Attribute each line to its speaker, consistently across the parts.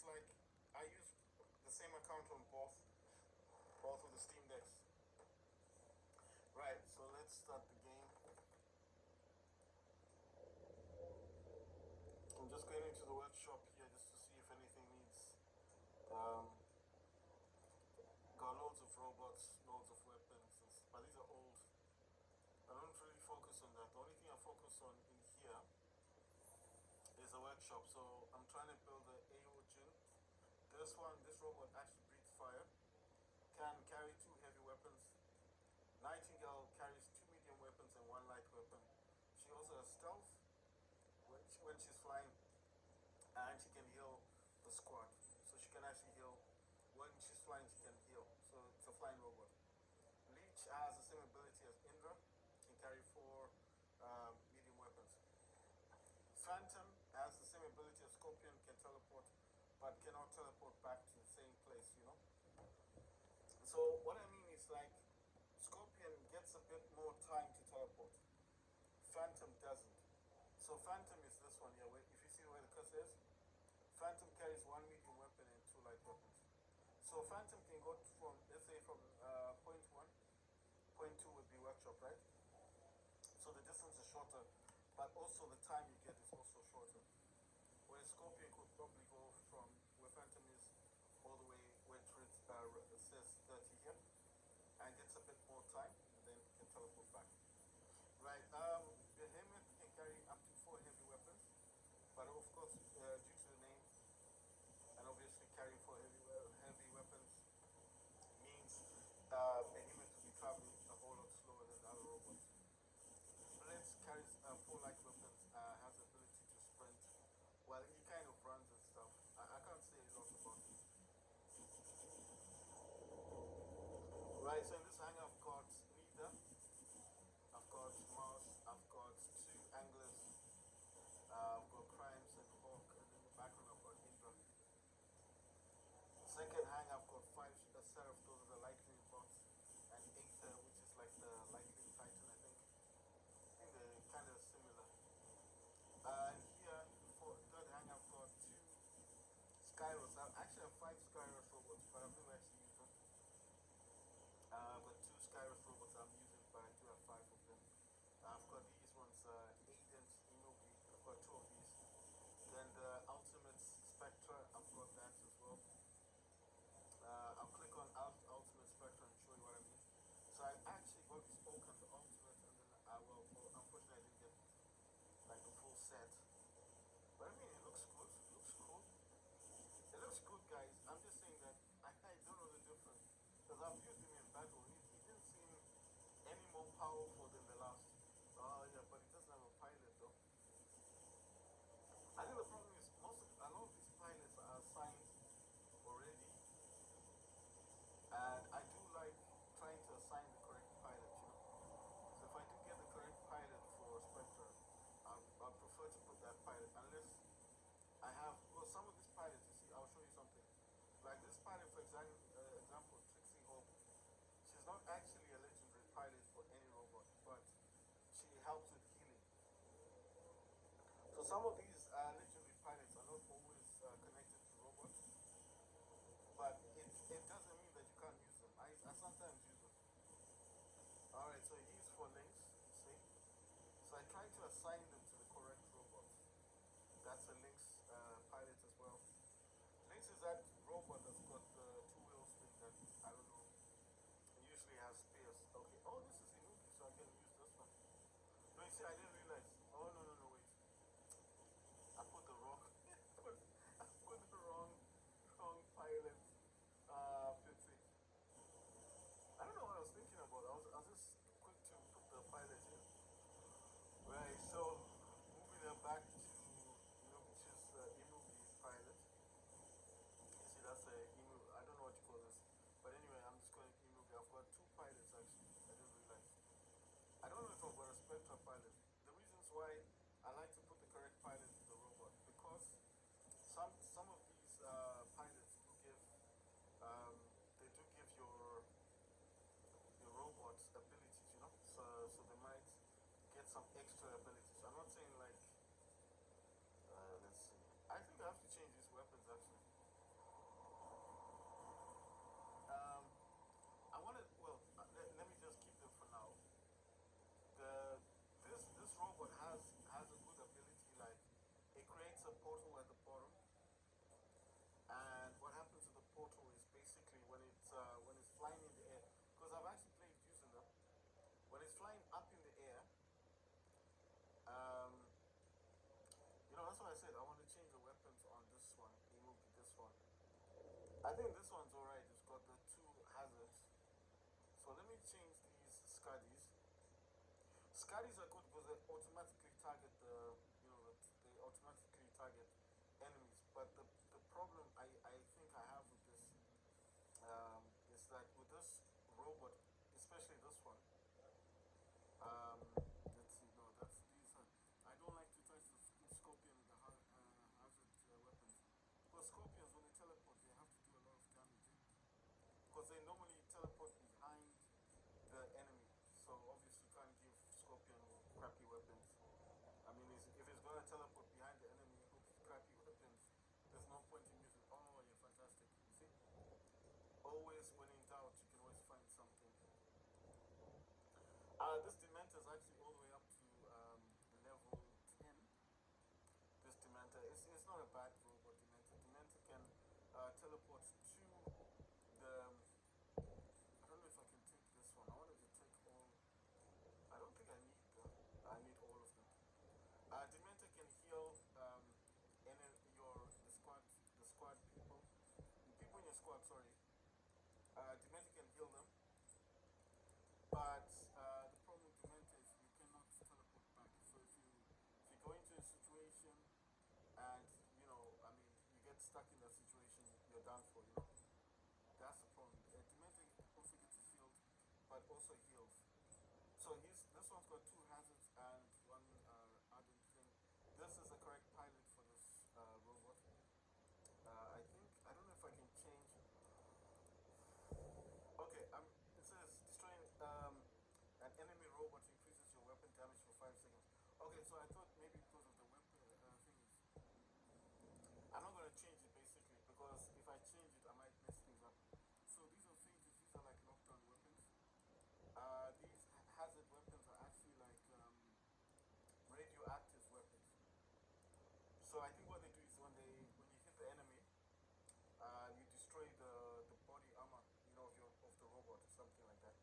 Speaker 1: it's like I use the same account on both of the Steam Decks. Right, so let's start the game. I'm just going into the workshop here just to see if anything needs. Um, got loads of robots, loads of weapons, but these are old. I don't really focus on that. The only thing I focus on in here is a workshop. So I'm trying to build a Aojin. This robot actually breathes fire, can carry 2 heavy weapons. Nightingale carries 2 medium weapons and 1 light weapon. She also has stealth when she's flying, and she can heal the squad. So she can actually heal. When she's flying, she can heal. So it's a flying robot. Leech has the same ability as Indra, can carry 4 medium weapons. Phantom has the same ability as Scorpion, can teleport, but cannot teleport back to the same place, you know? So what I mean is like, Scorpion gets a bit more time to teleport. Phantom doesn't. So Phantom is this one here, where if you see where the cursor is, Phantom carries 1 medium weapon and 2 light weapons. So Phantom can go from, let's say from point 1, point 2 would be workshop, right? So the distance is shorter, but also the time you get is also shorter. Where Scorpion could probably go from where Phantom is all the way where it says 30 here, and gets a bit more time, and then can teleport back. Right, Behemoth can carry up to 4 heavy weapons, but of course, due to the name, and obviously carrying 4 heavy weapons means Behemoth will be traveling a whole lot slower than the other robots. Blitz carries 4 light weapons, has the ability to sprint. Well, he kind of runs and stuff. I can't say a lot about it. Right, so in this hangar I've got Nida, I've got Mars, I've got 2 anglers, I've got Crimes and Hawk, and in the background I've got Indra. Second hang I've got 5 Seraph, those are the lightning bots, and Aether, which is like the lightning titan, I think. I think they're kind of similar. Here, for third hang I've got 2 Skyros. I actually have 5 Skyros robots, but I've never actually used them. I've got 2 Skyros robots I'm using, but I do have 5 of them. I've got these ones, Agent Inobi. I've got 2 of these. Then the Ultimate Spectra, I've got that as well. I'll click on Ultimate Spectra and show you what I mean. So I actually got this Oak and the Ultimate, and then unfortunately I didn't get like the full set. But I mean, it looks good. It looks cool. It looks good, guys. I'm just saying that I don't know the difference. Because I've used him in battle. He didn't seem any more powerful than the last. Oh yeah, but he doesn't have a pilot though. I think the problem is a lot of these pilots are assigned already. And I do like trying to assign the correct pilot, you know. So if I do get the correct pilot for Spectre, I'll prefer to put that pilot unless I have, well, some of these pilots, you see, I'll show you something. Like this pilot, for example, Trixie Hope, she's not actually a legendary pilot for any robot, but she helps with healing. So some of these legendary pilots are not always connected to robots, but it doesn't mean that you can't use them. I sometimes use them. Alright, so he's for Lynx, you see. So I try to assign them to the correct robots. That's a Lynx pilot as well. Lynx is that robot that's got the 2 wheels thing that, I don't know, usually has spears. Okay, oh, this is Inuki, so I can use this one. No, you see, I didn't realize. Oh, no, wait. I put the wrong, I put the wrong pilot. Pity. I don't know what I was thinking about. I was just quick to put the pilot in. Right, so moving them back to, which is Inubi pilot. You see, that's a Inubi. I don't know what you call this. But anyway, I'm just calling it Inubi. I've got 2 pilots actually. I didn't realize. I don't know if I've got a Spectra pilot. The reasons why I like to put the correct pilot in the robot, because some of these pilots do give they do give your robots abilities, you know. So they might get some extra abilities. I'm not saying like let's see. I think I have to change these weapons actually. me change these Scuddies. Scuddies are good because they automatically target they automatically target enemies. But the problem I think I have with this is that with this robot, especially this one, let's see, no, that's these. I don't like to try to put Scorpion with the hazard weapons because Scorpions when they teleport they have to do a lot of damage. Because they normally teleport behind the enemy. So obviously you can't give Scorpion crappy weapons. I mean, if it's gonna teleport behind the enemy with crappy weapons, there's no point in using. Oh, yeah, fantastic. You see, always when in doubt, you can always find something. This Dementor is actually all the way up to level 10. This Dementor, it's not a bad robot. Dementor. Dementor can teleport to the. I don't know if I can take this one. I wanted to take all. I don't think I need them. I need all of them. Dementor can heal the squad people, people in your squad. Sorry, Dementor can heal them, but the problem with Dementor is you cannot teleport back. So if you go into a situation and I mean, you get stuck in that situation, you're done for. That's the problem. Dementor also gets a shield, but also heals. So this one's got two hazards and one ardent thing. This is the correct pilot for this robot. I think I don't know if I can change. Okay, it says destroying an enemy robot increases your weapon damage for 5 seconds. Okay, so I thought maybe because of the weapon thingies. I'm not gonna change it basically because if I change it, I might mess things up. So these are phases. These are like lockdown weapons. These hazard weapons are actually like radioactive weapons. So I think what they do is when you hit the enemy, you destroy the body armor, of the robot or something like that.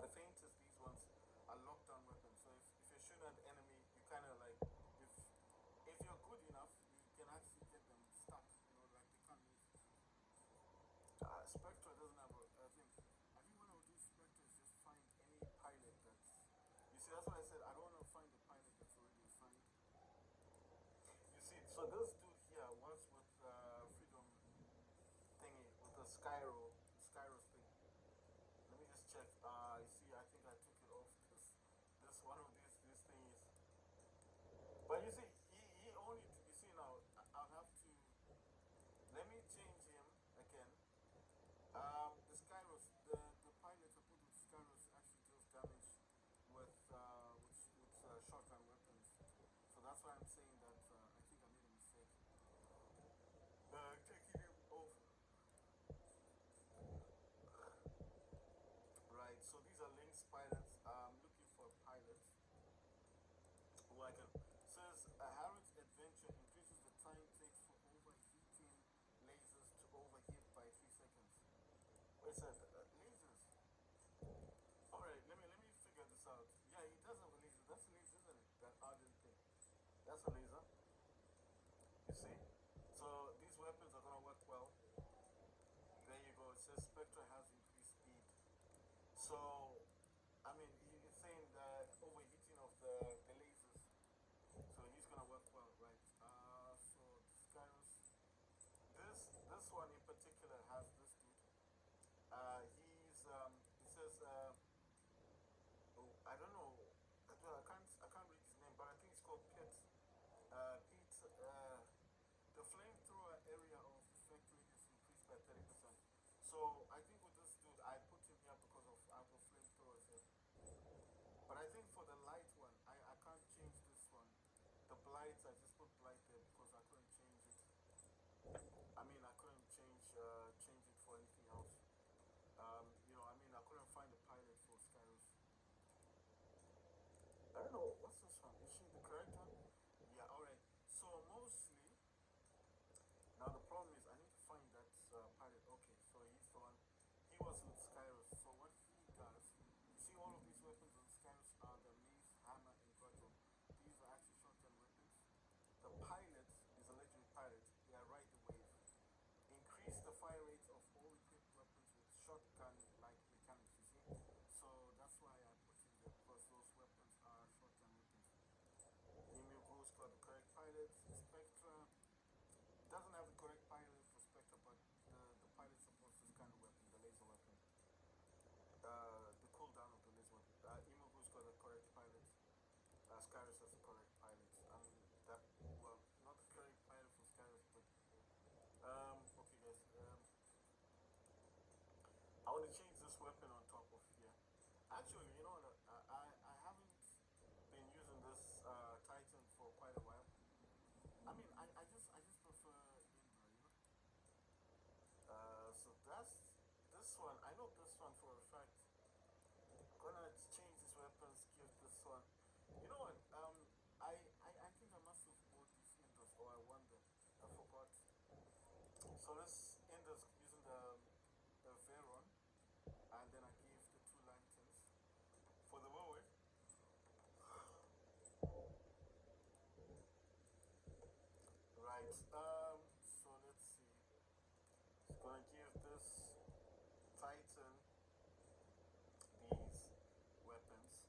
Speaker 1: The thing is, these ones are lockdown weapons. So if you're shooting at the enemy, you kind of like if you're good enough, you can actually get them stuck. Like they can't move. Spectre doesn't have a thing. I think what I would do Spectre is just find any pilot that's. You see, that's why I said I don't want to find a pilot that's already assigned. You see, so this dude here was with Freedom thingy with the Skyros thing. Let me just check. You see, I think I took it off. This one of these things. But you see, he only. You see now, I'll have to. Let me change him again. The Skyros, the pilots I put with Skyros actually deals damage with shotgun weapons. So that's why I'm saying that I think I made a mistake. Taking him off. Right. So these are Lynx pilots. I'm looking for pilots who I can. Says Harrod's adventure increases the time takes for overheating lasers to overheat by 3 seconds. Wait a second. Lasers. All right. Let me figure this out. Yeah, he does have a laser. That's a laser, isn't it? That ardent thing. That's a laser. You see? So these weapons are gonna work well. There you go. It says Spectre has increased speed. So I mean, he's saying the overheating of the lasers. So he's gonna work well, right? So Skyros. This one in particular has this dude. It says oh, I don't know. I can't read his name, but I think it's called Pete. Pete. The flamethrower area of effect radius increased by 30%. So I think with this dude, I put him here because of I have a flamethrowers here. But I think for the light one, I can't change this one. The blights, I just put blight there because I couldn't change it. I mean, I couldn't change it for anything else. I mean, I couldn't find a pilot for Skyros. I don't know, what's this one? Is she the correct one? Yeah, alright. So mostly, now the problem is I need to find that pilot. Okay, so he's the one. He was with Skyros. So what he does, you see all of these weapons on Skyros are the mace, hammer, and cudgel. These are actually shotgun weapons. The pilot is a legendary pilot. They are ride the wave. Increase the fire rates of all equipped weapons with shotgun-like mechanics. weapon on top of here. Actually, you know what? I haven't been using this Titan for quite a while. I just prefer Indra, you know. So that's this one. I know this one for a fact. Gonna change these weapons. Give this one. You know what? I think I must have bought these Indras, or I won them. I forgot. So this Indras using the Veron, and then I gave the two lanterns for the moment. Right. So let's see. It's gonna give this Titan these weapons.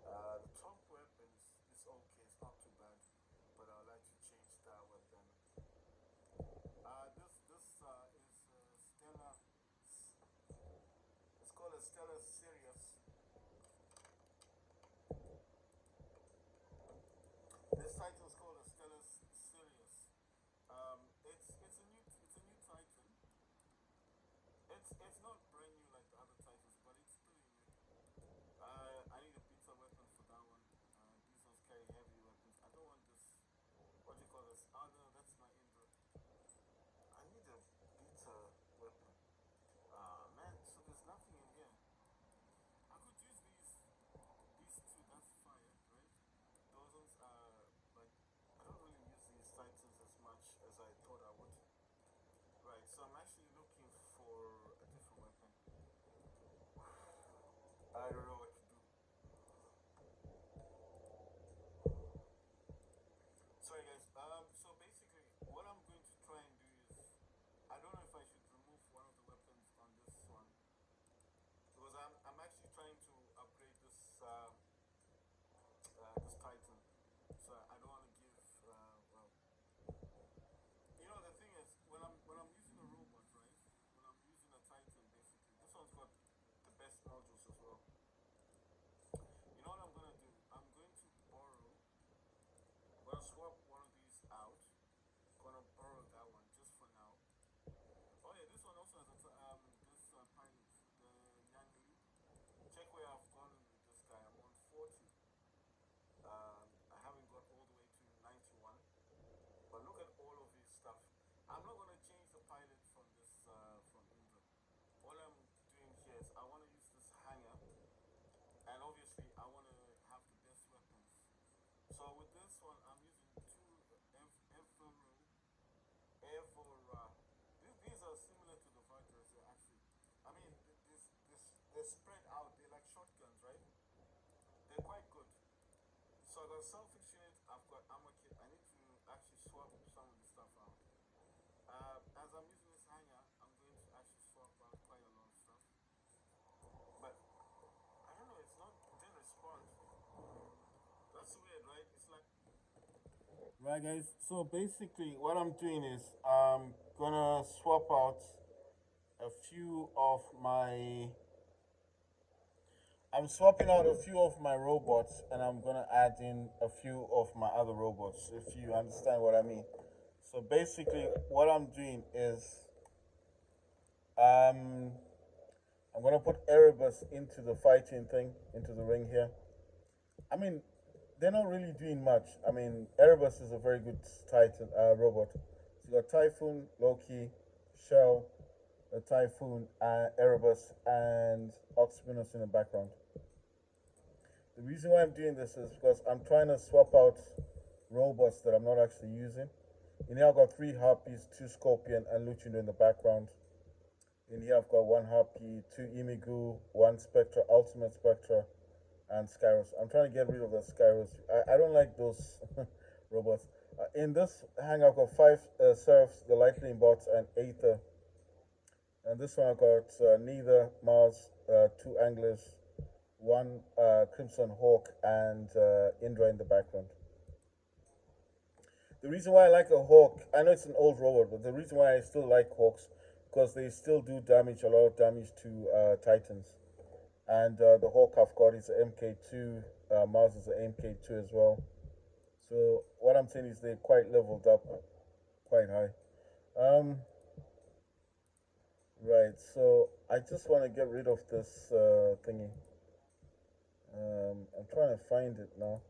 Speaker 1: The top weapons is okay. It's not too bad, but I'd like to change that weapon. This is Stella. It's called a Stella Sirius. This Titan is called a Stella Sirius. It's a new Titan. It's not brand new like the other Titans, but it's pretty new. I need a beta weapon for that one. These ones carry heavy weapons. I don't want this. What do you call this? Oh no, that's my Indra. I need a beta weapon. Man, so there's nothing in here. I could use these two. That's fire, right? Those ones are like I don't really use these Titans as much as I thought I would. Right, so I'm actually looking for a different weapon. I don't know what to do. Sorry guys. So basically, what I'm going to try and do is, I don't know if I should remove one of the weapons on this one because I'm actually trying to upgrade this Titan. So I don't want to give well, you know the thing is when I'm using a robot, right? When I'm using a Titan, basically, this one's got the best modules as well. You know what I'm gonna do? I'm going to borrow. I'm gonna swap one of these out. Gonna borrow that one just for now. Oh yeah, this one also has this pilot, the Yang Li. Check where I've gone with this guy. I'm on 40. I haven't got all the way to 91. But look at all of his stuff. I'm not gonna change the pilot from this from Indra. All I'm doing here is I want to use this hanger, and obviously I want to have the best weapons. So with this one, I'm using two Evora. These are similar to the Vipers, actually. I mean, they're spread out. They're like shotguns, right? They're quite good. So I got Selfish Unit. I've got Armor Kit. I need to actually swap some of the stuff out. As I'm using this hanger, I'm going to actually swap out quite a lot of stuff. But I don't know. It's not. It didn't respond. That's weird, right? It's like. Right, guys. So basically, what I'm doing is I'm gonna swap out a few of my. I'm swapping out a few of my robots, and I'm gonna add in a few of my other robots. If you understand what I mean. So basically, what I'm doing is um, I'm gonna put Erebus into the fighting thing, into the ring here. I mean, they're not really doing much. I mean, Erebus is a very good Titan robot. So you got Typhoon, Loki, Shell, a Typhoon, Erebus, and Oxminus in the background. The reason why I'm doing this is because I'm trying to swap out robots that I'm not actually using. In here, I've got three Harpies, two Scorpion, and Luchino in the background. In here, I've got one Harpy, two Imigu, one Spectra, Ultimate Spectra, and Skyros. I'm trying to get rid of the Skyros. I don't like those robots. In this hang, I've got five Seraphs, the Lightning bots, and Aether. And this one, I've got Neither, Mars, two Anglers, one Crimson Hawk, and Indra in the background. The reason why I like a Hawk, I know it's an old robot, but the reason why I still like Hawks because they still do damage, a lot of damage to Titans. And the Hawk I've got is an MK2. Mars is an MK2 as well. So what I'm saying is they're quite leveled up, quite high. Um, right. So
Speaker 2: I just want to get rid of this thingy. I'm trying to find it now.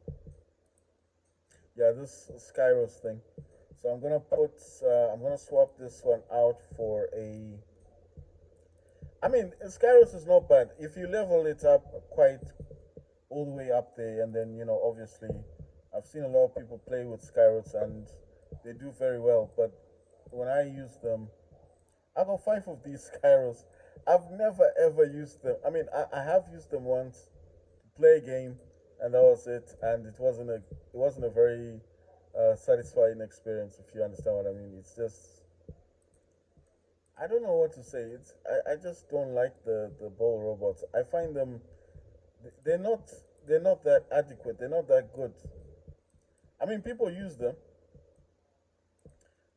Speaker 2: Yeah, this Skyros thing. So I'm gonna swap this one out for a. I mean, Skyros is not bad if you level it up quite all the way up there, and then obviously, I've seen a lot of people play with Skyros and they do very well. But when I use them, I got five of these Skyros. I've never ever used them. I mean, I have used them once to play a game, and that was it. And it wasn't a very satisfying experience, if you understand what I mean. It's just I don't know what to say. I just don't like the bow robots. I find them they're not they're not that adequate. They're not that good. I mean, people use them,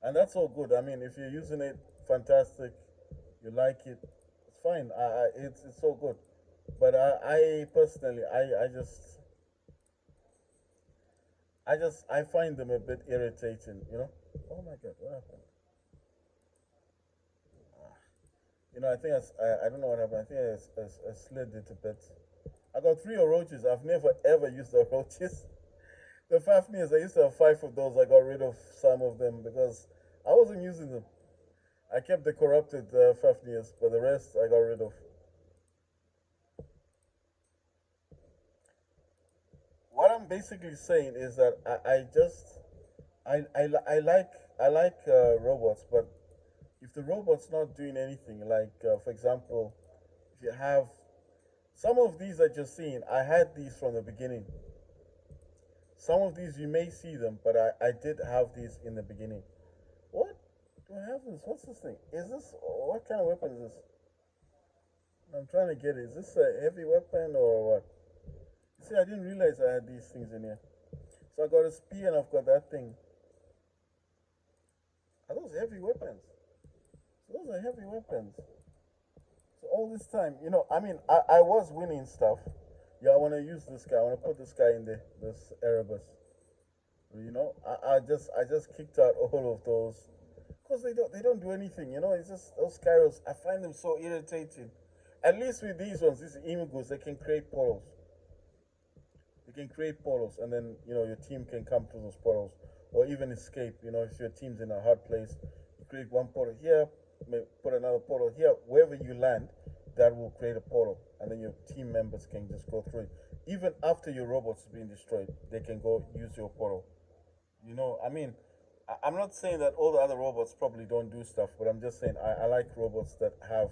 Speaker 2: and that's all good. I mean, if you're using it, fantastic. You like it, it's fine. It's so good. But I personally, I find them a bit irritating. Oh my god, what happened? I think I don't know what happened. I think I slid it a bit. I got three Orochis. I've never ever used the Orochis. The Fafnirs, I used to have five of those. I got rid of some of them because I wasn't using them. I kept the corrupted Fafnirs, but the rest I got rid of. What I'm basically saying is that I just I like robots, but if the robot's not doing anything, like for example, if you have some of these that you're seeing, I had these from the beginning. Some of these you may see them, but I did have these in the beginning. What do I have this? What's this thing? Is this what kind of weapon is this? I'm trying to get it. Is this a heavy weapon or what? See, I didn't realize I had these things in here. So I got a spear and I've got that thing. Are those heavy weapons? So those are heavy weapons. So all this time, I mean, I was winning stuff. Yeah, I want to use this guy. I want to put this guy in there, this Erebus. I just kicked out all of those because they don't do anything. It's just those Kairos. I find them so irritating. At least with these ones, these Imigos, they can create portals. You can create portals, and then your team can come through those portals, or even escape. If your team's in a hard place, you create one portal here, put another portal here. Wherever you land, that will create a portal, and then your team members can just go through it. Even after your robots being destroyed, they can go use your portal. I mean, I'm not saying that all the other robots probably don't do stuff, but I'm just saying I like robots that have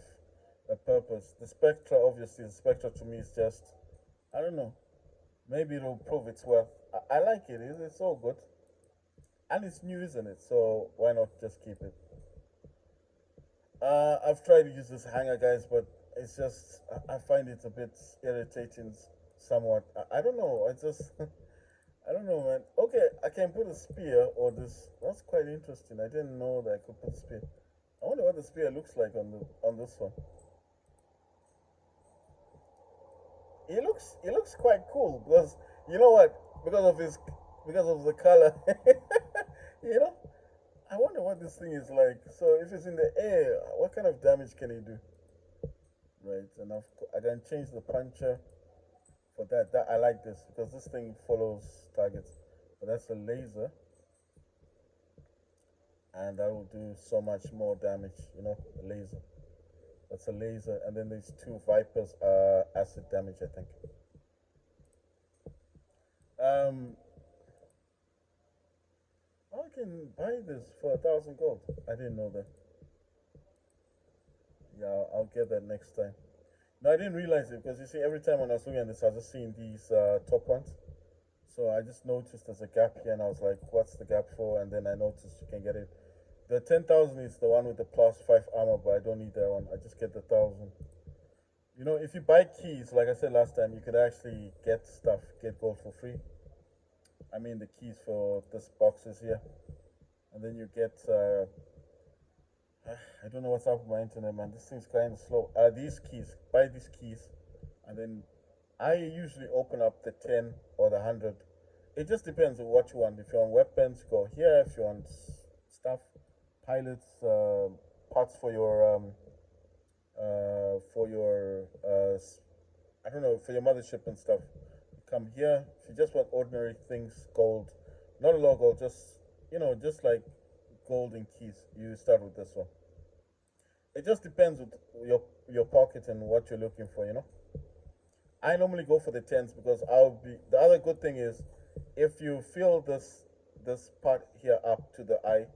Speaker 2: a purpose. The Spectra, obviously, the Spectra to me is just I don't know. Maybe it'll prove its worth. I like it. It's all good. And it's new, isn't it? So why not just keep it? I've tried to use this hanger, guys, but it's just, I find it a bit irritating somewhat. I don't know. I don't know, man. Okay, I can put a spear or this. That's quite interesting. I didn't know that I could put a spear. I wonder what the spear looks like on this one. He looks quite cool because you know what? Because of the color. you know, I wonder what this thing is like. So if it's in the air, what kind of damage can it do? Right, and I can change the puncher for that. That I like this because this thing follows targets. But that's a laser, and that will do so much more damage. A laser. That's a laser, and then these two vipers are acid damage. I think. Um, I can buy this for 1,000 gold. I didn't know that. Yeah, I'll get that next time. No, I didn't realize it because you see, every time when I was looking at this, I was just seeing these top ones. So I just noticed there's a gap here, and I was like, "What's the gap for?" And then I noticed you can get it. The 10,000 is the one with the +5 armor, but I don't need that one. I just get the 1,000. If you buy keys, like I said last time, you could actually get stuff, get gold for free. I mean, the keys for this boxes here, and then you get. I don't know what's up with my internet, man. This thing's kind of slow. These keys, buy these keys, and then I usually open up the 10 or the 100. It just depends on what you want. If you want weapons, go here. If you want stuff, pilots, parts for your for your I don't know, for your mothership and stuff. You come here. If you just want ordinary things, gold, not a lot of gold, just just like golden keys. You start with this one. It just depends with your pocket and what you're looking for. I normally go for the tens because I'll be. The other good thing is, if you fill this part here up to the eye,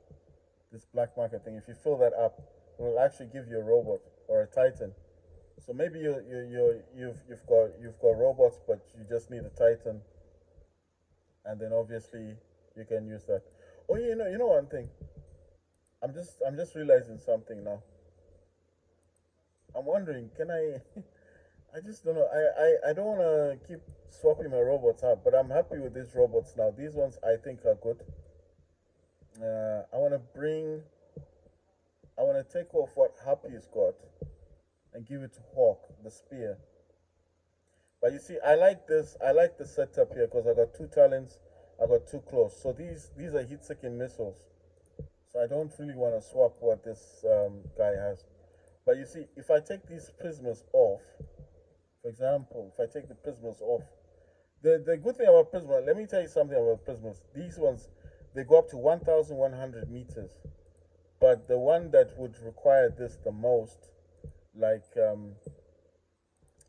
Speaker 2: this black market thing, if you fill that up, it will actually give you a robot or a titan. So maybe you've got robots, but you just need a titan, and then obviously you can use that. Oh, you know one thing. I'm just realizing something now. I'm wondering, can I? I just don't know. I don't want to keep swapping my robots out, but I'm happy with these robots now. These ones I think are good. I want to bring. I want to take off what Happy's got and give it to Hawk, the spear. But you see, I like this. I like the setup here because I got two talents. I got two claws. So these are heat-seeking missiles. So I don't really want to swap what this guy has. But you see, if I take these prismas off, for example, if I take the prismas off, the good thing about prisma, let me tell you something about prismas. These ones, they go up to 1,100 meters. But the one that would require this the most, like the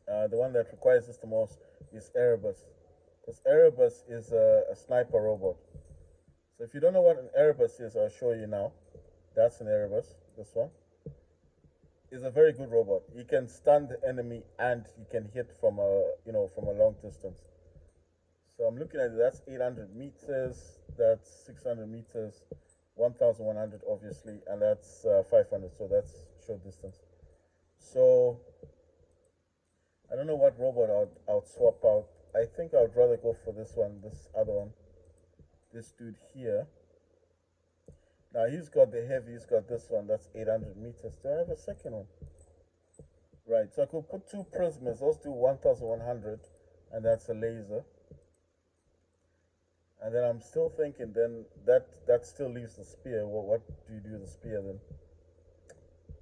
Speaker 2: one that requires this the most, is Erebus. Because Erebus is a sniper robot. So if you don't know what an Erebus is, I'll show you now. That's an Erebus. This one is a very good robot. He can stun the enemy and he can hit from a long distance. So I'm looking at it. That's 800 meters. That's 600 meters. 1,100 obviously, and that's 500. So that's short distance. So I don't know what robot I'll swap out. I think I'd rather go for this one, this other one, this dude here. Now he's got the heavy. He's got this one. That's 800 meters. Do I have a second one? Right. So I could put two prismas. Those do 1,100, and that's a laser. And then I'm still thinking. Then that still leaves the spear. What do you do with the spear then?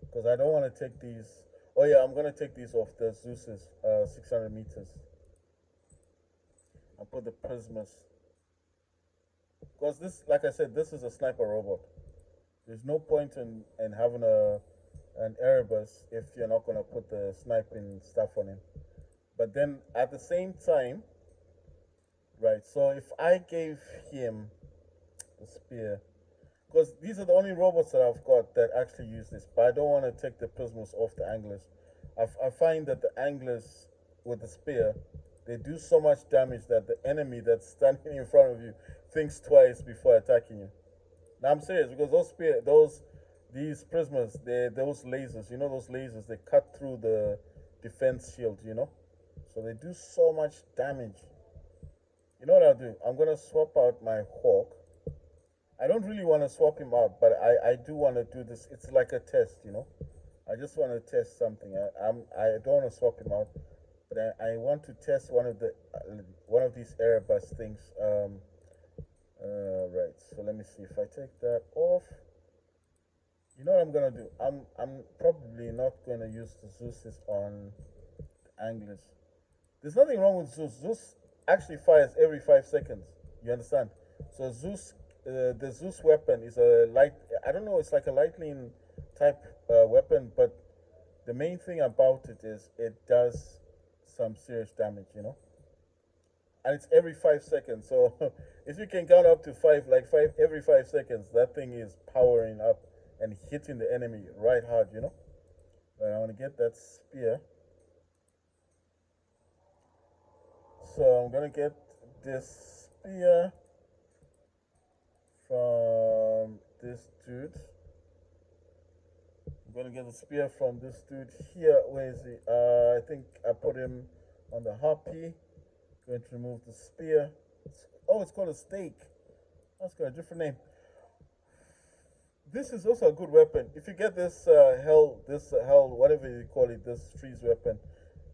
Speaker 2: Because I don't want to take these. Oh yeah, I'm gonna take these off the Zeus's 600 meters and put the prismas. Because this, like I said, this is a sniper robot. There's no point in having an Erebus if you're not gonna put the sniping stuff on him. But then at the same time, right? So if I gave him the spear, because these are the only robots that I've got that actually use this, but I don't want to take the prismas off the anglers. I find that the anglers with the spear, they do so much damage that the enemy that's standing in front of you thinks twice before attacking you. Now I'm serious because these prismas, those lasers. You know those lasers, they cut through the defense shield. So they do so much damage. You know what I'll do? I'm gonna swap out my Hawk. I don't really want to swap him out, but I do want to do this. It's like a test. I just want to test something. I don't want to swap him out, but I want to test one of these Airbus things. Right. So let me see if I take that off. You know what I'm gonna do? I'm probably not gonna use the Zeus's on anglers. There's nothing wrong with Zeus. Zeus actually fires every 5 seconds. You understand? So the Zeus weapon is a light. I don't know. It's like a lightning type weapon, but the main thing about it is it does some serious damage. And it's every 5 seconds. So if you can count up to five, like five every 5 seconds, that thing is powering up and hitting the enemy right hard. But I want to get that spear. So I'm gonna get this spear from this dude. I'm gonna get the spear from this dude here. Where is he? I think I put him on the harpy. Going to remove the spear. It's called a stake. That's got a different name. This is also a good weapon. If you get this hell, whatever you call it, this freeze weapon,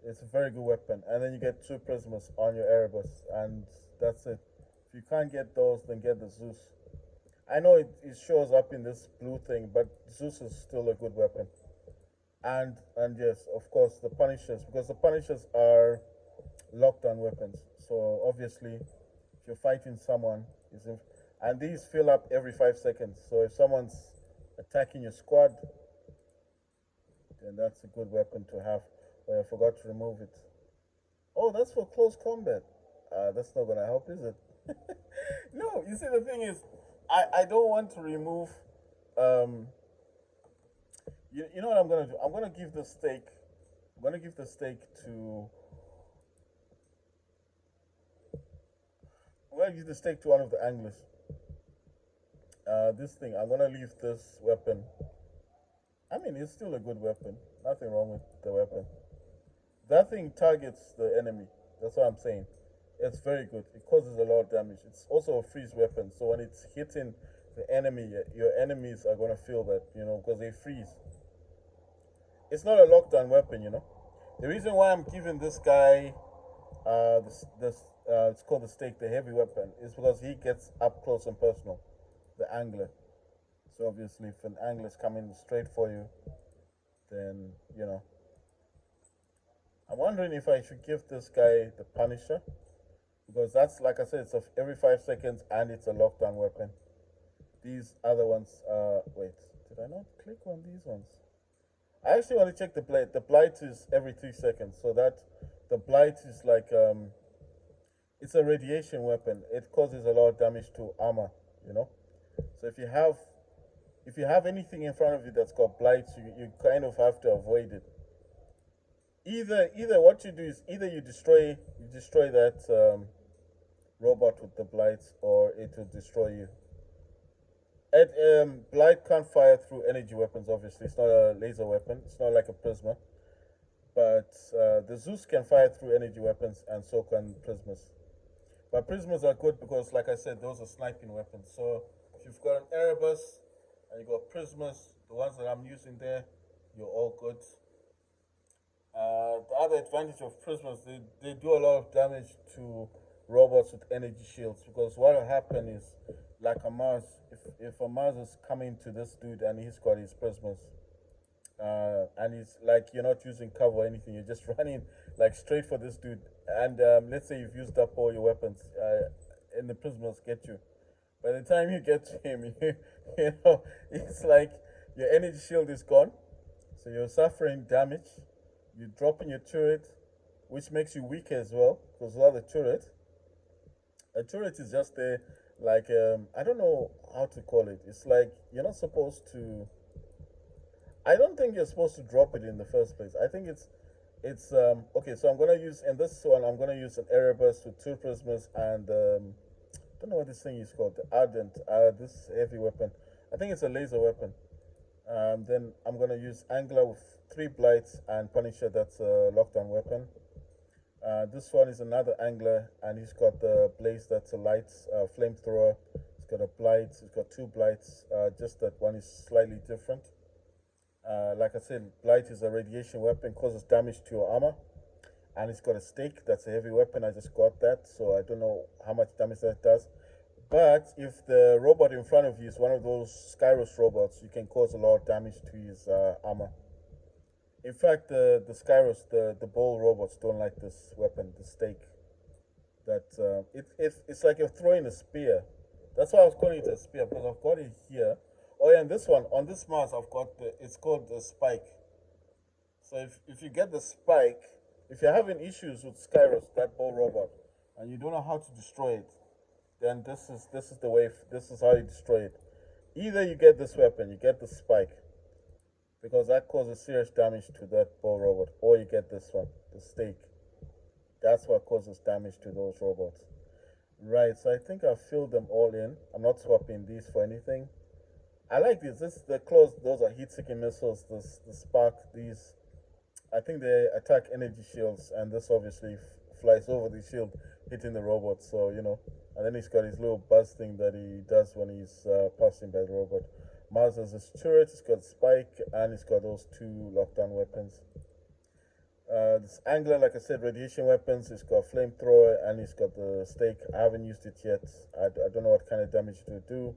Speaker 2: it's a very good weapon. And then you get two prismas on your Erebus, and that's it. If you can't get those, then get the Zeus. I know it shows up in this blue thing, but Zeus is still a good weapon. And yes, of course, the Punishers, because the Punishers are lockdown weapons. So obviously, if you're fighting someone, and these fill up every 5 seconds. So if someone's attacking your squad, then that's a good weapon to have. But I forgot to remove it. Oh, that's for close combat. That's not gonna help, is it? No, you see, the thing is, I don't want to remove. Um, you know what I'm gonna do? I'm gonna give the stake. I'm gonna give the stake to. I'm gonna give the stake to one of the anglers. This thing. I'm gonna leave this weapon. I mean, it's still a good weapon. Nothing wrong with the weapon. That thing targets the enemy. That's what I'm saying. It's very good. It causes a lot of damage. It's also a freeze weapon. So when it's hitting the enemy, your enemies are gonna feel that, because they freeze. It's not a lockdown weapon. The reason why I'm giving this guy it's called the stake, the heavy weapon, is because he gets up close and personal, the angler. So obviously, if an angler is coming straight for you, then I'm wondering if I should give this guy the Punisher, because that's, like I said, it's of every 5 seconds and it's a lockdown weapon. These other ones, wait, did I not click on these ones? I actually want to check the blight. The blight is every 3 seconds, so that the blight is like it's a radiation weapon. It causes a lot of damage to armor. You know, so if you have anything in front of you that's got blight, you kind of have to avoid it. Either what you do is either you destroy that robot with the blight, or it will destroy you. And blight can't fire through energy weapons. Obviously, it's not a laser weapon. It's not like a prisma. But the Zeus can fire through energy weapons, and so can prismas. But prismas are good because, like I said, those are sniping weapons. So if you've got an Erebus and you got prismas, the ones that I'm using there, you're all good. The other advantage of prismas, they do a lot of damage to robots with energy shields, because what will happen is, like a Mars, if a Mars is coming to this dude and he's got his prismas, and it's like you're not using cover or anything, you're just running like straight for this dude, and let's say you've used up all your weapons, and the prismas get you. By the time you get to him, it's like your energy shield is gone, so you're suffering damage. You're dropping your turret, which makes you weaker as well, because without the turret, a turret is just there, like I don't know how to call it. It's like you're not supposed to. I don't think you're supposed to drop it in the first place. I think it's okay. So I'm gonna use in this one. I'm gonna use an Erebus with two prismas and I don't know what this thing is called. The Ardent. This heavy weapon. I think it's a laser weapon. Then I'm gonna use Angler with three blights and Punisher. That's a lockdown weapon. This one is another Angler, and he's got the Blaze. That's a light flamethrower. He's got a blight. He's got two blights. Just that one is slightly different. Like I said, blight is a radiation weapon, causes damage to your armor, and it's got a stake. That's a heavy weapon. I just got that, so I don't know how much damage that does. But if the robot in front of you is one of those Skyros robots, you can cause a lot of damage to his armor. In fact, the Skyros, the ball robots don't like this weapon, the stake. That it's like you're throwing a spear. That's why I was calling it a spear, because I've got it here. Oh yeah, and this one on this mouse I've got it's called the spike. So if you get the spike, if you're having issues with Skyros, that ball robot, and you don't know how to destroy it, then this is the way. This is how you destroy it. Either you get this weapon, you get the spike, because that causes serious damage to that ball robot, or you get this one, the stake. That's what causes damage to those robots. Right. So I think I've filled them all in. I'm not swapping these for anything. I like this. This the close. Those are heat-seeking missiles. The spark. These. I think they attack energy shields, and this obviously flies over the shield, hitting the robot. So and then he's got his little buzz thing that he does when he's passing by the robot. Mars has his turret. He's got spike, and he's got those two lockdown weapons. This angler, like I said, radiation weapons. He's got flamethrower, and he's got the stake. I haven't used it yet. I don't know what kind of damage it will do.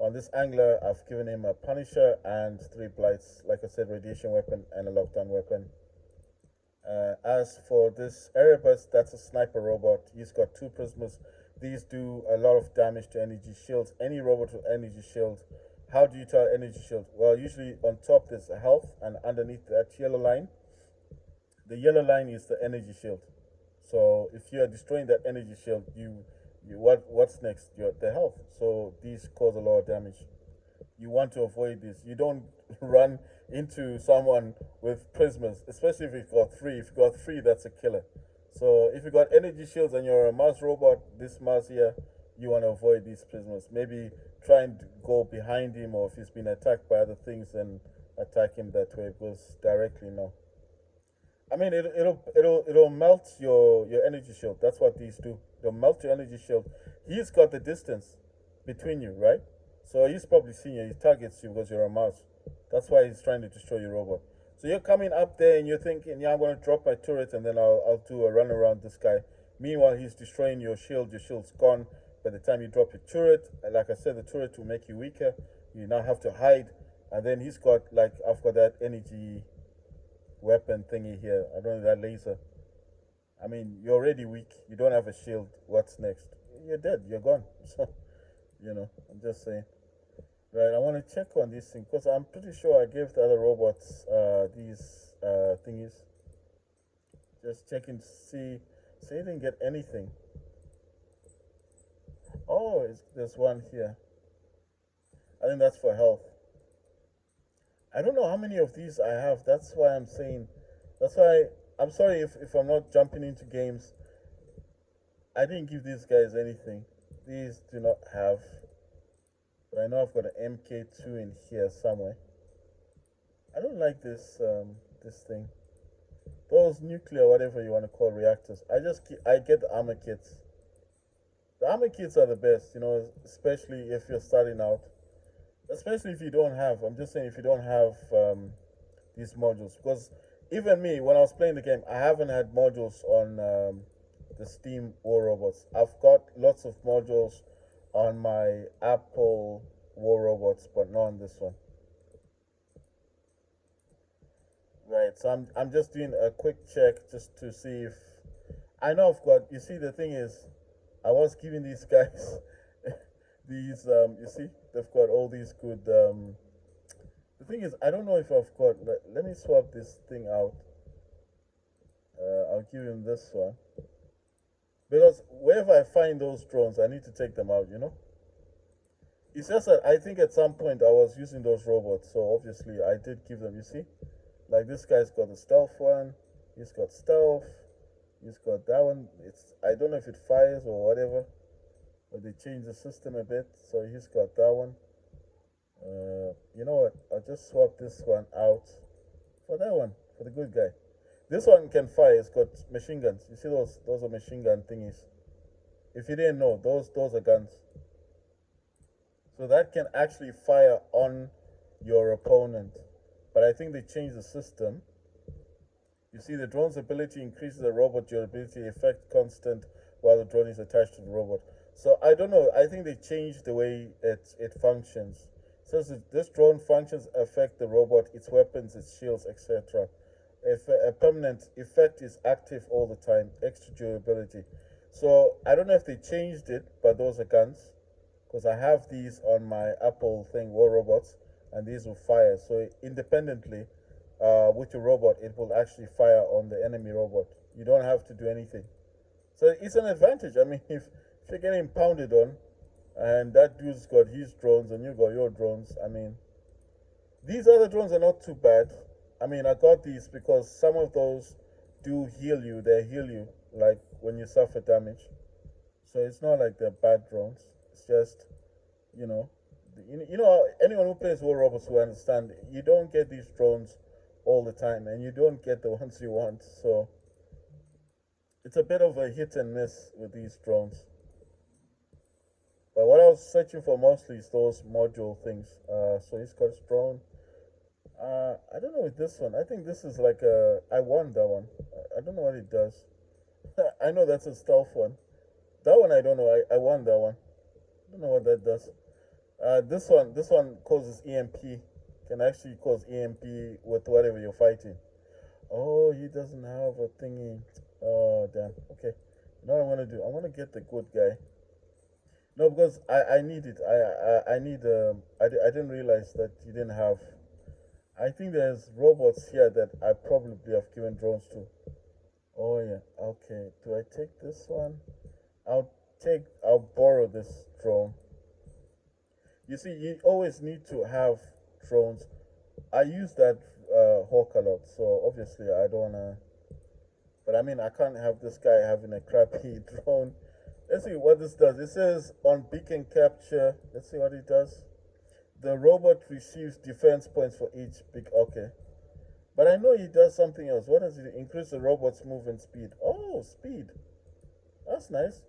Speaker 2: On this angler, I've given him a Punisher and three blights. Like I said, radiation weapon and a lockdown weapon. As for this Erebus, that's a sniper robot. He's got two prismas. These do a lot of damage to energy shields. Any robot with energy shield. How do you tell energy shield? Well, usually on top there's a health, and underneath that yellow line, the yellow line is the energy shield. So if you are destroying that energy shield, you what's next? Your the health. So these cause a lot of damage. You want to avoid this. You don't run into someone with prismas, especially if you've got three. If you've got three, that's a killer. So if you got energy shields and you're a Mars robot, this Mars here, you want to avoid these prismas. Maybe try and go behind him, or if he's been attacked by other things, then attack him that way, because directly no. I mean, it'll melt your energy shield. That's what these do. They'll melt your energy shield. He's got the distance between you, right? So he's probably seen you. He targets you because you're a mouse. That's why he's trying to destroy your robot. So you're coming up there and you're thinking, yeah, I'm going to drop my turret and then I'll do a run around this guy. Meanwhile, he's destroying your shield. Your shield's gone. By the time you drop your turret, like I said, the turret will make you weaker. You now have to hide. And then he's got, like, I've got that energy weapon thingy here. I don't know, that laser. I mean, you're already weak. You don't have a shield. What's next? You're dead. You're gone. So, I'm just saying. Right, I want to check on this thing because I'm pretty sure I gave the other robots these thingies. Just checking to see. So you didn't get anything. Oh, there's one here. I think that's for health. I don't know how many of these I have. That's why I'm saying. That's why I'm sorry if I'm not jumping into games. I didn't give these guys anything. These do not have. But I know I've got an MK2 in here somewhere. I don't like this thing. Those nuclear, whatever you want to call reactors. I get the armor kits. The armor kits are the best, especially if you're starting out. Especially if you don't have. I'm just saying if you don't have these modules, because even me, when I was playing the game, I haven't had modules on the Steam War Robots. I've got lots of modules on my Apple War Robots, but not on this one. Right, so I'm just doing a quick check just to see if I know I've got. You see, the thing is, I was giving these guys these. You see, they've got all these good. The thing is, I don't know if I've got. Let me swap this thing out. I'll give him this one because wherever I find those drones, I need to take them out. It's just that I think at some point I was using those robots, so obviously I did give them. You see, like this guy's got the stealth one. He's got stealth. He's got that one. I don't know if it fires or whatever, but they changed the system a bit. So he's got that one. You know what? I'll just swap this one out for that one, for the good guy. This one can fire. It's got machine guns. You see those? Those are machine gun thingies. If you didn't know, those are guns. So that can actually fire on your opponent. But I think they changed the system. You see, the drone's ability increases the robot durability effect constant while the drone is attached to the robot. So I don't know. I think they changed the way it functions. It says that this drone functions affect the robot, its weapons, its shields, etc. If a permanent effect is active all the time, extra durability. So I don't know if they changed it, but those are guns. Because I have these on my Apple thing, War Robots, and these will fire. So independently, with your robot, it will actually fire on the enemy robot. You don't have to do anything. So it's an advantage. I mean, if you're getting pounded on, and that dude's got his drones and you got your drones, I mean, these other drones are not too bad. I mean, I got these because some of those do heal you. They heal you, like when you suffer damage. So it's not like they're bad drones. It's just, you know, anyone who plays War Robots will understand. You don't get these drones all the time, and you don't get the ones you want. So it's a bit of a hit and miss with these drones. But what I was searching for mostly is those module things. So he's got his drone. I don't know with this one. I think this is like I won that one. I don't know what it does. I know that's a stealth one. That one I don't know. I won that one. I don't know what that does. This one causes EMP. Can actually cause EMP with whatever you're fighting. Oh, he doesn't have a thingy. Oh, damn. Okay. You know what I'm gonna do? I'm gonna get the good guy. No, because I need it. I need. I didn't realize that you didn't have. I think there's robots here that I probably have given drones to. Oh yeah. Okay. Do I take this one? I'll take. I'll borrow this drone. You see, you always need to have drones. I use that hawk a lot, so obviously I don't wanna. But I mean, I can't have this guy having a crappy drone. Let's see what this does. It says on beacon capture. Let's see what it does. The robot receives defense points for each big. Okay. But I know he does something else. What does it increase the robot's movement speed? Oh, speed. That's nice.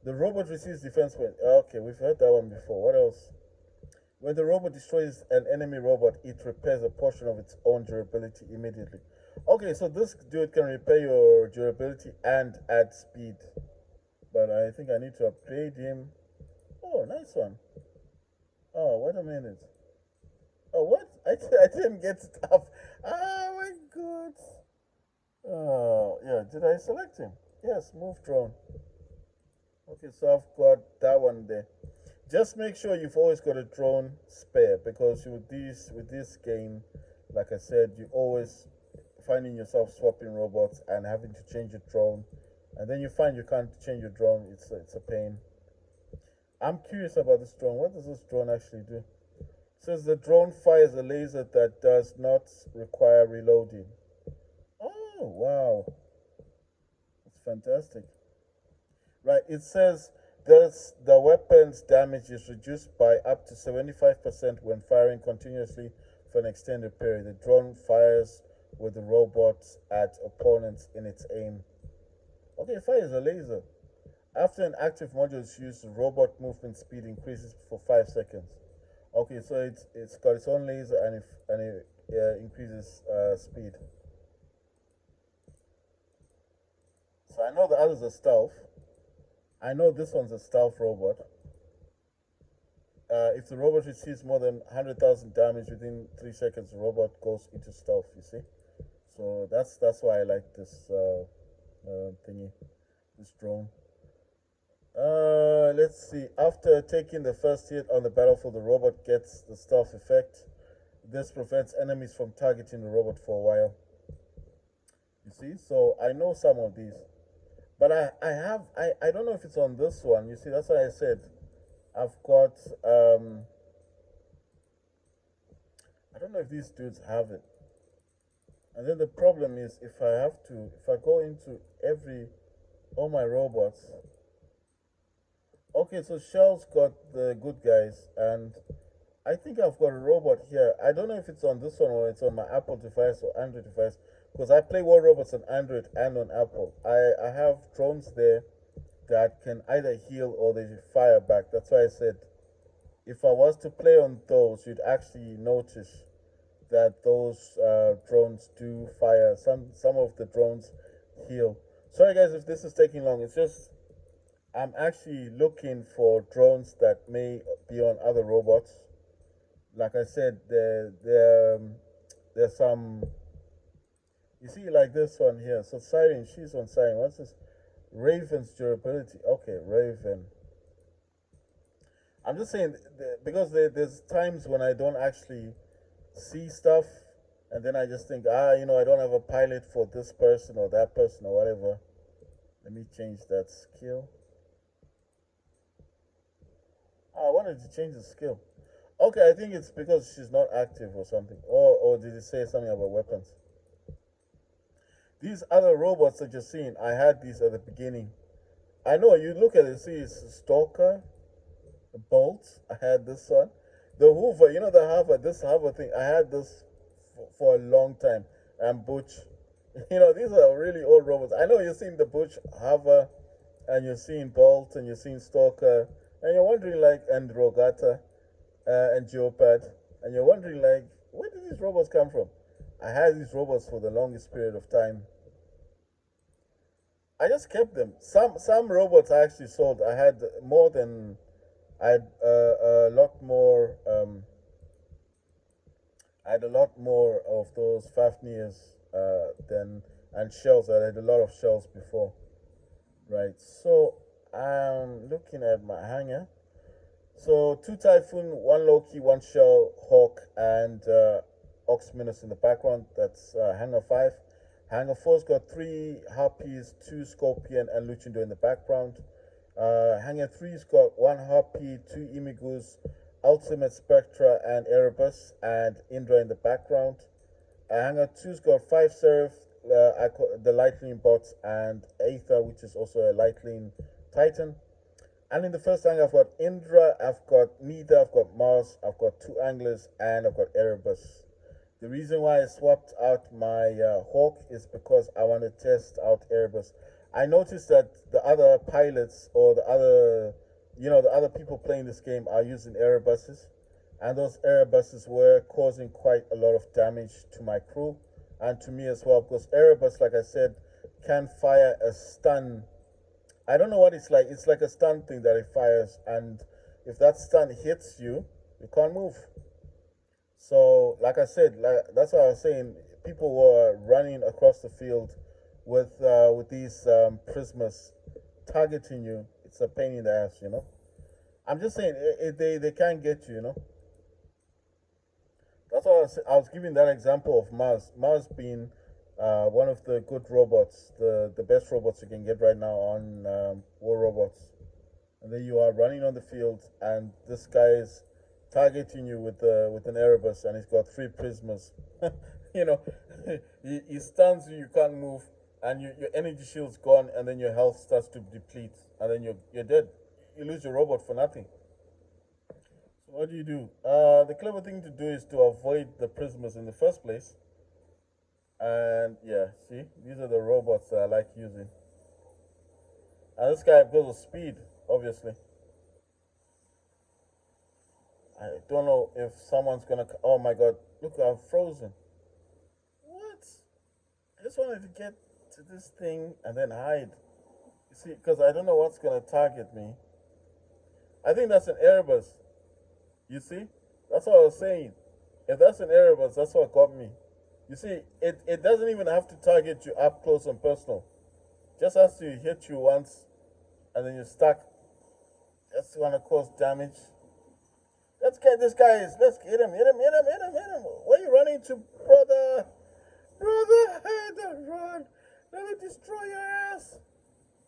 Speaker 2: The robot receives defense points. Okay, we've heard that one before. What else? When the robot destroys an enemy robot, it repairs a portion of its own durability immediately. Okay, so this dude can repair your durability and add speed. But I think I need to upgrade him. Oh, nice one. Oh, wait a minute. Oh, what? I didn't get stuff. Oh my god. Oh, yeah. Did I select him? Yes, move drone. Okay, so I've got that one there. Just make sure you've always got a drone spare because with this game, like I said, you always finding yourself swapping robots and having to change your drone, and then you find you can't change your drone. It's a pain. I'm curious about this drone. What does this drone actually do? It says the drone fires a laser that does not require reloading. Oh wow, that's fantastic. Right, it says the weapon's damage is reduced by up to 75% when firing continuously for an extended period. The drone fires with the robot at opponents in its aim. Okay, it fires a laser. After an active module is used, the robot movement speed increases for 5 seconds. Okay, so it's got its own laser and it increases speed. So I know the others are stealth. I know this one's a stealth robot. If the robot receives more than 100,000 damage within 3 seconds, the robot goes into stealth. You see, so that's why I like this thingy, this drone. Let's see. After taking the first hit on the battlefield, the robot gets the stealth effect. This prevents enemies from targeting the robot for a while. You see, so I know some of these, but I don't know if it's on this one. You see, that's why I said I've got I don't know if these dudes have it. And then the problem is if I go into all my robots. Okay, so Shell's got the good guys, and I think I've got a robot here. I don't know if it's on this one or it's on my Apple device or Android device, because I play War Robots on Android and on Apple. I have drones there that can either heal or they fire back. That's why I said if I was to play on those, you'd actually notice that those drones do fire. Some of the drones heal. Sorry guys if this is taking long. It's just I'm actually looking for drones that may be on other robots. Like I said, there's some. You see, like this one here. So Siren, she's on Siren. What's this? Raven's durability. Okay, Raven. I'm just saying because there's times when I don't actually see stuff, and then I just think, I don't have a pilot for this person or that person or whatever. Let me change that skill. I wanted to change the skill. Okay, I think it's because she's not active or something. Or did it say something about weapons? These other robots that you're seeing, I had these at the beginning. I know you look at it, see it's Stalker, Bolt. I had this one. The Hoover, the Hover, this Hover thing, I had this for a long time. And Butch. These are really old robots. I know you're seeing the Butch Hover, and you're seeing Bolt, and you're seeing Stalker, and you're wondering and Rogata, and Geopard, and you're wondering where did these robots come from? I had these robots for the longest period of time. I just kept them. Some robots I actually sold. I had more than I had a lot more. I had a lot more of those Fafnirs than and shells. I had a lot of shells before, right? So I'm looking at my hanger. So two Typhoon, one Loki, one Shell, Hawk, and Ox Minus in the background. That's Hanger 5. Hanger 4's got three Harpies, two Scorpion, and Luchindo in the background. Hanger 3's got one Harpy, two Imigus, Ultimate Spectra, and Erebus, and Indra in the background. Hanger 2's got five Seraph, the Lightning bots, and Aether, which is also a Lightning Titan. And in the first hangar, I've got Indra, I've got Nida, I've got Mars, I've got two Anglers, and I've got Erebus. The reason why I swapped out my Hawk is because I want to test out Erebus. I noticed that the other pilots or the other people playing this game are using Erebuses, and those Erebuses were causing quite a lot of damage to my crew and to me as well. Because Erebus, like I said, can fire a stun. I don't know what it's like. It's like a stun thing that it fires, and if that stun hits you, you can't move. So, like I said, that's what I was saying. People were running across the field with these prismas targeting you. It's a pain in the ass, you know. I'm just saying they can't get you, you know. That's why I was giving that example of Mars. Mars being one of the good robots, the best robots you can get right now on War Robots. And then you are running on the field, and this guy is targeting you with an Erebus, and he's got three prismas. you know, he stuns you, you can't move, and your energy shield's gone, and then your health starts to deplete, and then you're dead. You lose your robot for nothing. So what do you do? The clever thing to do is to avoid the prismas in the first place. And yeah, see, these are the robots that I like using. And this guy goes with speed, obviously. I don't know if someone's gonna. Oh my god, look, I'm frozen. What? I just wanted to get to this thing and then hide. You see, because I don't know what's gonna target me. I think that's an Erebus. You see? That's what I was saying. If that's an Erebus, that's what got me. You see, it doesn't even have to target you up close and personal. Just has to hit you once and then you're stuck. That's gonna cause damage. Let's get this guy. Let's hit him, hit him, hit him, hit him, hit him. Where are you running to, brother? Brother, don't run. Let me destroy your ass.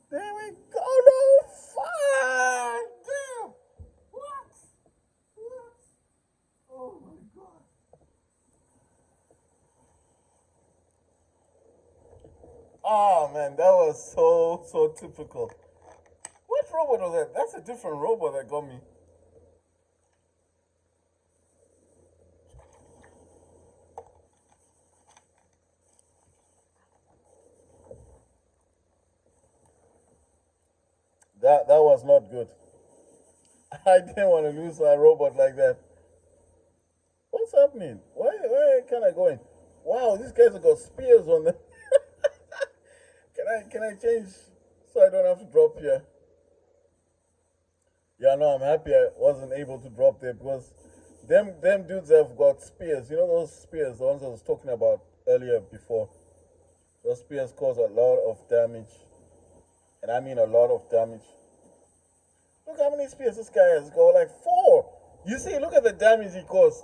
Speaker 2: There we go. No, fire. Damn. What? What? Oh my god. Oh man, that was so typical. What robot was that? That's a different robot that got me. That was not good. I didn't want to lose my robot like that. What's happening? Why can't I go in? Wow, these guys have got spears on them. Can I change so I don't have to drop here? Yeah, no, I'm happy I wasn't able to drop there because them dudes have got spears. You know those spears, the ones I was talking about earlier before. Those spears cause a lot of damage. And I mean a lot of damage. Look how many spears this guy has got, like four. You see, look at the damage he caused.